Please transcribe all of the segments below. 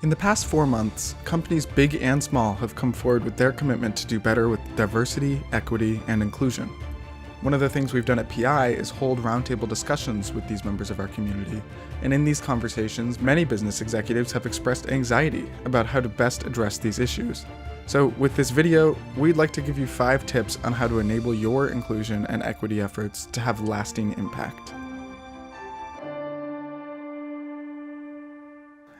In the past 4 months, companies big and small have come forward with their commitment to do better with diversity, equity, and inclusion. One of the things we've done at PI is hold roundtable discussions with these members of our community, and in these conversations, many business executives have expressed anxiety about how to best address these issues. So with this video, we'd like to give you 5 tips on how to enable your inclusion and equity efforts to have lasting impact.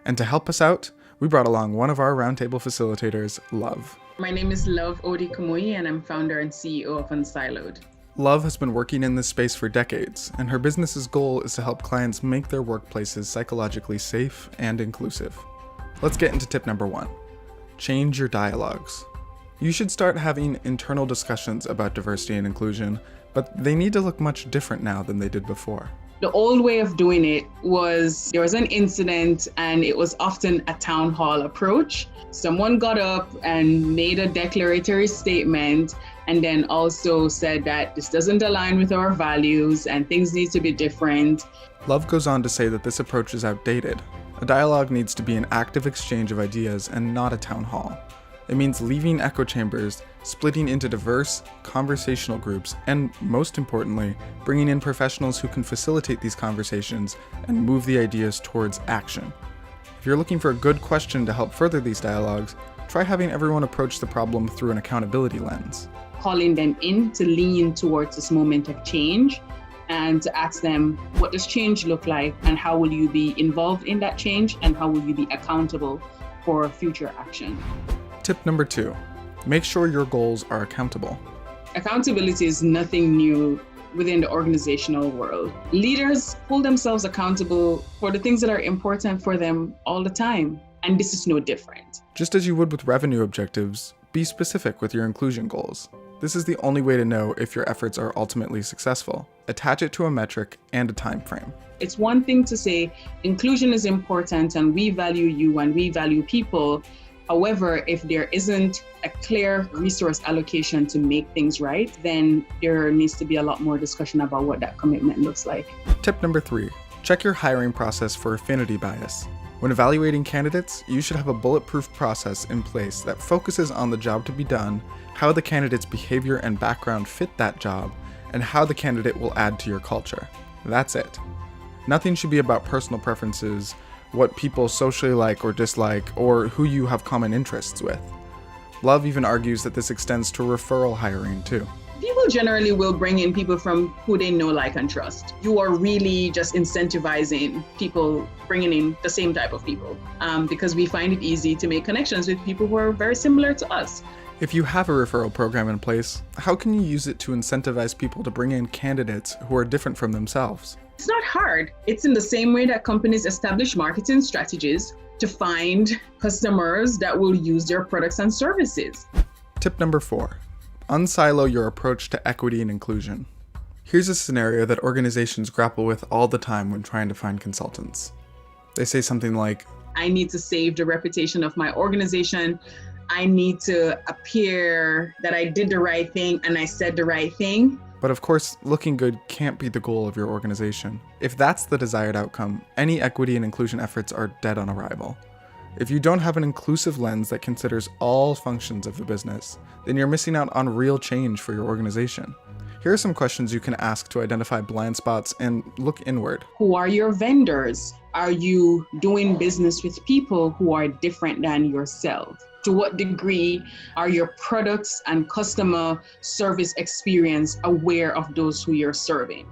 And to help us out, we brought along one of our roundtable facilitators, Love. My name is Odih Kumuyi, and I'm founder and CEO of Unsiloed. Love has been working in this space for decades, and her business's goal is to help clients make their workplaces psychologically safe and inclusive. Let's get into tip number 1. Change your dialogues. You should start having internal discussions about diversity and inclusion, but they need to look much different now than they did before. The old way of doing it was there was an incident and it was often a town hall approach. Someone got up and made a declaratory statement and then also said that this doesn't align with our values and things need to be different. Love goes on to say that this approach is outdated. A dialogue needs to be an active exchange of ideas and not a town hall. It means leaving echo chambers, splitting into diverse, conversational groups, and most importantly, bringing in professionals who can facilitate these conversations and move the ideas towards action. If you're looking for a good question to help further these dialogues, try having everyone approach the problem through an accountability lens. Calling them in to lean towards this moment of change and to ask them, what does change look like and how will you be involved in that change and how will you be accountable for future action? Tip number 2, make sure your goals are accountable. Accountability is nothing new within the organizational world. Leaders hold themselves accountable for the things that are important for them all the time, and this is no different. Just as you would with revenue objectives, be specific with your inclusion goals. This is the only way to know if your efforts are ultimately successful. Attach it to a metric and a time frame. It's one thing to say inclusion is important and we value you and we value people. However, if there isn't a clear resource allocation to make things right, then there needs to be a lot more discussion about what that commitment looks like. Tip number 3, check your hiring process for affinity bias. When evaluating candidates, you should have a bulletproof process in place that focuses on the job to be done, how the candidate's behavior and background fit that job, and how the candidate will add to your culture. That's it. Nothing should be about personal preferences, what people socially like or dislike, or who you have common interests with. Love even argues that this extends to referral hiring too. People generally will bring in people from who they know, like, and trust. You are really just incentivizing people bringing in the same type of people because we find it easy to make connections with people who are very similar to us. If you have a referral program in place, how can you use it to incentivize people to bring in candidates who are different from themselves? It's not hard. It's in the same way that companies establish marketing strategies to find customers that will use their products and services. Tip number 4, unsilo your approach to equity and inclusion. Here's a scenario that organizations grapple with all the time when trying to find consultants. They say something like, I need to save the reputation of my organization. I need to appear that I did the right thing and I said the right thing. But of course, looking good can't be the goal of your organization. If that's the desired outcome, any equity and inclusion efforts are dead on arrival. If you don't have an inclusive lens that considers all functions of the business, then you're missing out on real change for your organization. Here are some questions you can ask to identify blind spots and look inward. Who are your vendors? Are you doing business with people who are different than yourself? To what degree are your products and customer service experience aware of those who you're serving?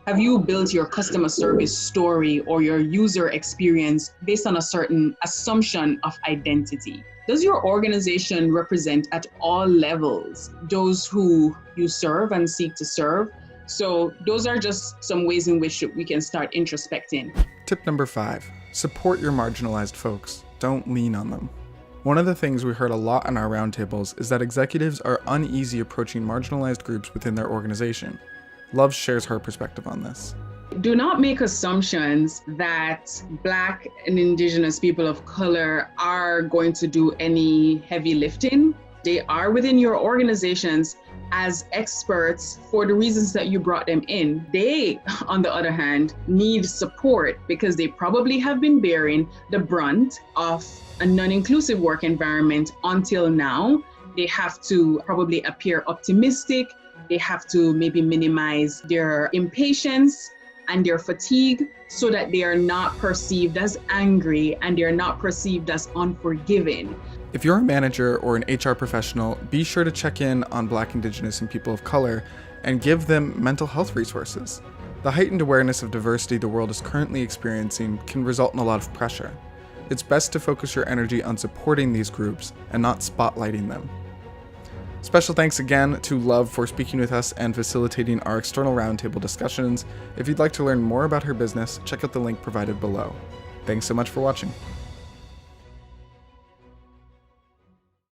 Have you built your customer service story or your user experience based on a certain assumption of identity? Does your organization represent at all levels those who you serve and seek to serve? So those are just some ways in which we can start introspecting. Tip number 5, support your marginalized folks. Don't lean on them. One of the things we heard a lot in our roundtables is that executives are uneasy approaching marginalized groups within their organization. Love shares her perspective on this. Do not make assumptions that Black and Indigenous people of color are going to do any heavy lifting. they are within your organizations as experts for the reasons that you brought them in. They, on the other hand, need support because they probably have been bearing the brunt of a non-inclusive work environment until now. They have to probably appear optimistic. They have to maybe minimize their impatience and their fatigue so that they are not perceived as angry and they're not perceived as unforgiving. If you're a manager or an HR professional, be sure to check in on Black, Indigenous, and people of color and give them mental health resources. The heightened awareness of diversity the world is currently experiencing can result in a lot of pressure. It's best to focus your energy on supporting these groups and not spotlighting them. Special thanks again to Love for speaking with us and facilitating our external roundtable discussions. If you'd like to learn more about her business, check out the link provided below. Thanks so much for watching.